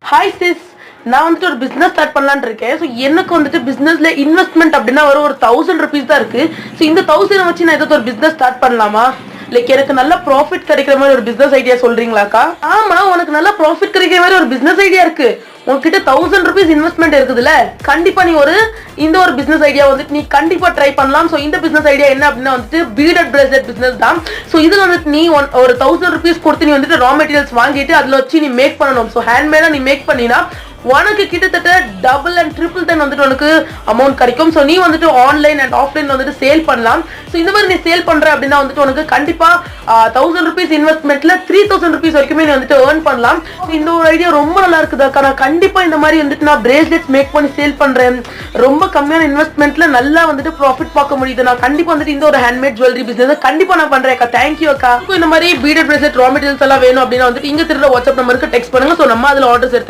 Hi sis, நான் வந்துட்டு ஒரு பிசினஸ் ஸ்டார்ட் பண்ணலான்னு இருக்கேன். ஸோ எனக்கு வந்துட்டு பிசினஸ்ல இன்வெஸ்ட்மெண்ட் அப்படின்னா ஒரு 1000 rupees தான் இருக்கு. ஸோ இந்த 1000 வச்சு நான் ஏதாவது ஒரு பிசினஸ் ஸ்டார்ட் பண்ணலாமா? லைக் எனக்கு நல்ல ப்ராஃபிட் கிடைக்கிற மாதிரி ஒரு பிசினஸ் ஐடியா சொல்றீங்களாக்கா? ஆமா, உனக்கு நல்ல ப்ராஃபிட் கிடைக்கிற மாதிரி ஒரு பிசினஸ் ஐடியா இருக்கு. உன்கிட்ட 1000 rupees இன்வெஸ்ட்மெண்ட் இருக்குதுல்ல, கண்டிப்பா நீ இந்த ஒரு பிசினஸ் ஐடியா வந்துட்டு நீ கண்டிப்பா ட்ரை பண்ணலாம். ஸோ இந்த பிசினஸ் ஐடியா என்ன அப்படின்னா வந்துட்டு பீடட் பிரேஸ்லெட் பிசினஸ் தான். ஸோ இதுல வந்துட்டு நீ ஒரு 1000 rupees கொடுத்து நீ வந்துட்டு ரா மெட்டீரியல்ஸ் வாங்கிட்டு அதுல வச்சு நீ மேக் பண்ணணும். ஸோ ஹேண்ட்மேடா நீ மேக் பண்ணினா உனக்கு கிட்டத்தட்ட டபுள் அண்ட் ட்ரிபிள் டைம் வந்துட்டு உனக்கு அமௌண்ட் கிடைக்கும். ஸோ நீ வந்துட்டு ஆன்லைன் அண்ட் ஆஃப்லைன் வந்துட்டு சேல் பண்ணலாம். ஸோ இந்த மாதிரி நீ சேல் பண்ற அப்படின்னா வந்துட்டு உனக்கு கண்டிப்பா 1000 rupees இன்வெஸ்ட்மெண்ட்ல 3000 rupees வரைக்குமே நீ வந்துட்டு ஏர்ன் பண்ணலாம். இந்த ஒரு ஐடியா ரொம்ப நல்லா இருக்குதாக்கா. நான் கண்டிப்பா இந்த மாதிரி வந்துட்டு நான் பிரேஸ்லெட்ஸ் மேக் பண்ணி சேல் பண்றேன். ரொம்ப கம்மியான இன்வெஸ்ட்மெண்ட்ல நல்லா வந்துட்டு ப்ராஃபிட் பார்க்க முடியுது. நான் கண்டிப்பா வந்துட்டு இந்த ஒரு ஹேண்ட்மேட் ஜுவல்லரி பிசினஸ் கண்டிப்பா நான் பண்றேன் அக்கா. தேங்க்யூ அக்கா. இந்த மாதிரி பீடட் பிரேஸ்லெட் ரா மெட்டீரியல்ஸ் எல்லாம் வேணும் அப்படின்னா வந்துட்டு இங்க திருட வாட்ஸ்அப் நம்பருக்கு டெக்ஸ்ட் பண்ணுங்க. ஸோ நம்ம அதுல ஆர்டர்ஸ் எடுத்து